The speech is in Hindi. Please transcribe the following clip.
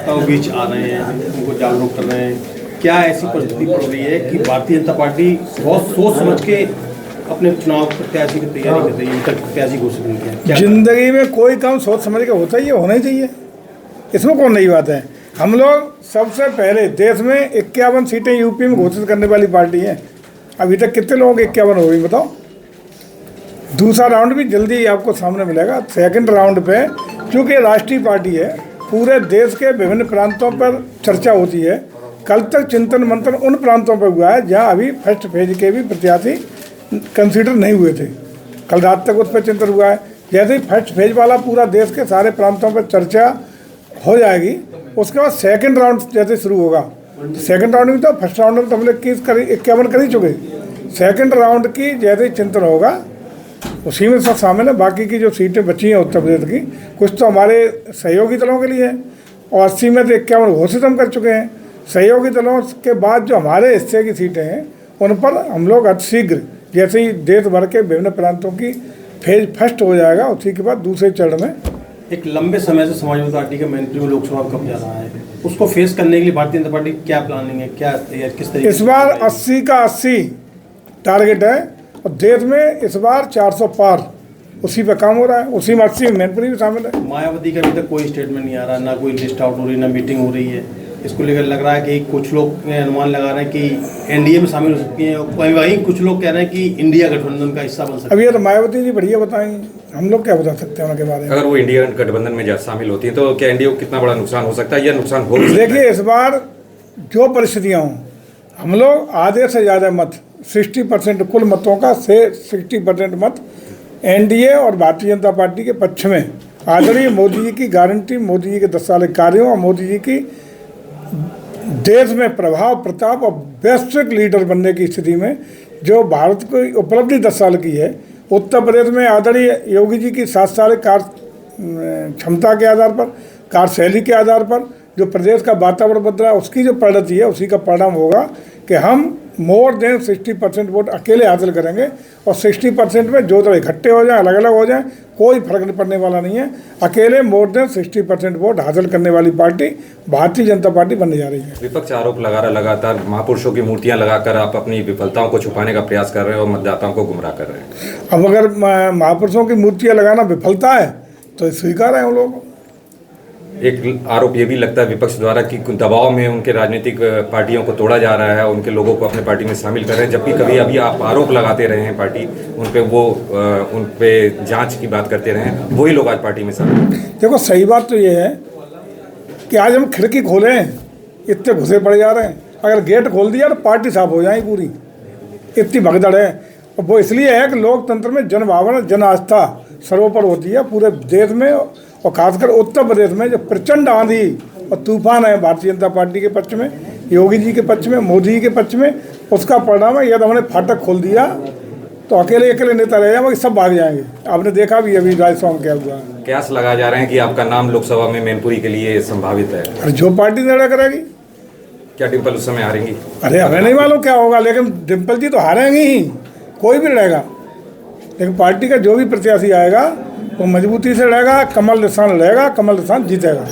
बीच आ रहे हैं, उनको जागरूक कर रहे हैं। क्या ऐसी परिस्थिति पड़ रही है कि भारतीय जनता पार्टी बहुत सोच समझ के अपने चुनाव प्रत्याशी की तैयारी कर रही है, उनका प्रत्याशी घोषित नहीं किया? जिंदगी में कोई काम सोच समझ के होता ही है, होना ही चाहिए, इसमें कौन नई बात है। हम लोग सबसे पहले देश में 51 सीटें यूपी में घोषित करने वाली पार्टी है। अभी तक कितने लोगों के 51 हो गई बताओ। दूसरा राउंड भी जल्दी आपको सामने मिलेगा। सेकंड राउंड पे चूँकि राष्ट्रीय पार्टी है, पूरे देश के विभिन्न प्रांतों पर चर्चा होती है। कल तक चिंतन मंथन उन प्रांतों पर हुआ है जहां अभी फर्स्ट फेज के भी प्रत्याशी कंसीडर नहीं हुए थे। कल रात तक उस पर चिंतन हुआ है। जैसे ही फर्स्ट फेज वाला पूरा देश के सारे प्रांतों पर चर्चा हो जाएगी, उसके बाद सेकंड राउंड जैसे शुरू होगा। सेकंड राउंड में तो फर्स्ट राउंड में तो हम लोग 51 कर ही चुके। सेकंड राउंड की जैसे ही चिंतन होगा उसी में सब शामिल है। बाकी की जो सीटें बची हैं उत्तर प्रदेश की, कुछ तो हमारे सहयोगी दलों के लिए है और 80 में से 51 घोषित हम कर चुके हैं। सहयोगी दलों के बाद जो हमारे हिस्से की सीटें हैं उन पर हम लोग अतिशीघ्र जैसे ही देश भर के विभिन्न प्रांतों की फेज फर्स्ट हो जाएगा, उसी के बाद दूसरे चरण में। एक लंबे समय से समाजवादी पार्टी का मैंने लोकसभा कब जा रहा है, उसको फेस करने के लिए भारतीय जनता पार्टी क्या प्लानिंग है, क्या तैयारी, किस तरीके? इस बार 80 का 80 टारगेट है और देश में इस बार 400 पार, उसी पे काम हो रहा है। उसी में 80 मैनपुरी भी शामिल है। मायावती का अभी तक कोई स्टेटमेंट नहीं आ रहा, ना कोई लिस्ट आउट हो रही, ना मीटिंग हो रही है। इसको लेकर लग रहा है कि कुछ लोग अनुमान लगा रहे हैं कि एनडीए में शामिल हो सकती हैं, वहीं कुछ लोग कह रहे हैं कि इंडिया गठबंधन का हिस्सा बन सकती है। अभी ये तो मायावती जी बढ़िया बताएंगे, हम लोग क्या बता सकते हैं उनके बारे में। अगर वो इंडिया गठबंधन में शामिल होती है तो क्या इंडिया को कितना बड़ा नुकसान हो सकता है या नुकसान हो? देखिए, इस बार जो परिस्थितियाँ हों, हम लोग आधे से ज़्यादा मत 60% कुल मतों का से 60% मत एनडीए और भारतीय जनता पार्टी के पक्ष में। आदरणीय मोदी जी की गारंटी, मोदी जी के 10 साल के कार्यों और मोदी जी की देश में प्रभाव प्रताप और वैश्विक लीडर बनने की स्थिति में जो भारत को उपलब्धि 10 साल की है। उत्तर प्रदेश में आदरणीय योगी जी की 7 साल कार्य क्षमता के आधार पर, कार्यशैली के आधार पर जो प्रदेश का वातावरण बदला है, उसकी जो परिणति है, उसी का परिणाम होगा कि हम मोर देन 60% वोट अकेले हासिल करेंगे और 60% में जो तरह इकट्ठे हो जाएं, अलग अलग हो जाएं, कोई फर्क नहीं पड़ने वाला नहीं है। अकेले मोर देन 60% वोट हासिल करने वाली पार्टी भारतीय जनता पार्टी बनने जा रही है। विपक्ष आरोप लगा रहा लगातार महापुरुषों की मूर्तियां लगाकर आप अपनी विफलताओं को छुपाने का प्रयास कर रहे हैं और मतदाताओं को गुमराह कर रहे हैं। अब अगर महापुरुषों की मूर्तियाँ लगाना विफलता है तो स्वीकार है हम लोग। एक आरोप ये भी लगता है विपक्ष द्वारा कि दबाव में उनके राजनीतिक पार्टियों को तोड़ा जा रहा है, उनके लोगों को अपने पार्टी में शामिल कर रहे हैं, जबकि कभी अभी आप आरोप लगाते रहे हैं पार्टी उन पे जांच की बात करते रहे हैं, वही लोग आज पार्टी में शामिल। देखो, सही बात तो ये है कि आज हम खिड़की खोलें, इतने घुसे पड़ जा रहे हैं। अगर गेट खोल दिया तो पार्टी साफ हो जाएगी पूरी, इतनी भगदड़ है। और वो इसलिए है कि लोकतंत्र में जन भावना, जन आस्था सर्वोपरि होती है पूरे देश में और खासकर उत्तर प्रदेश में जो प्रचंड आंधी और तूफान है भारतीय जनता पार्टी के पक्ष में, योगी जी के पक्ष में, मोदी जी के पक्ष में, उसका परिणाम है। यदि हमने फाटक खोल दिया तो अकेले नेता रह जाएंगे, सब भाग जाएंगे। आपने देखा भी अभी राजस्थान क्या हुआ। कयास लगा जा रहे हैं कि आपका नाम लोकसभा में मैनपुरी के लिए संभावित है। अरे जो पार्टी निर्णय करेगी। क्या डिम्पल उस समय हारेंगी? अरे हमें नहीं मालूम क्या होगा, लेकिन डिम्पल जी तो हारेंगी ही, कोई भी लड़ेगा। लेकिन पार्टी का जो भी प्रत्याशी आएगा वो मजबूती से लड़ेगा, कमल निशान लड़ेगा, कमल निशान जीतेगा।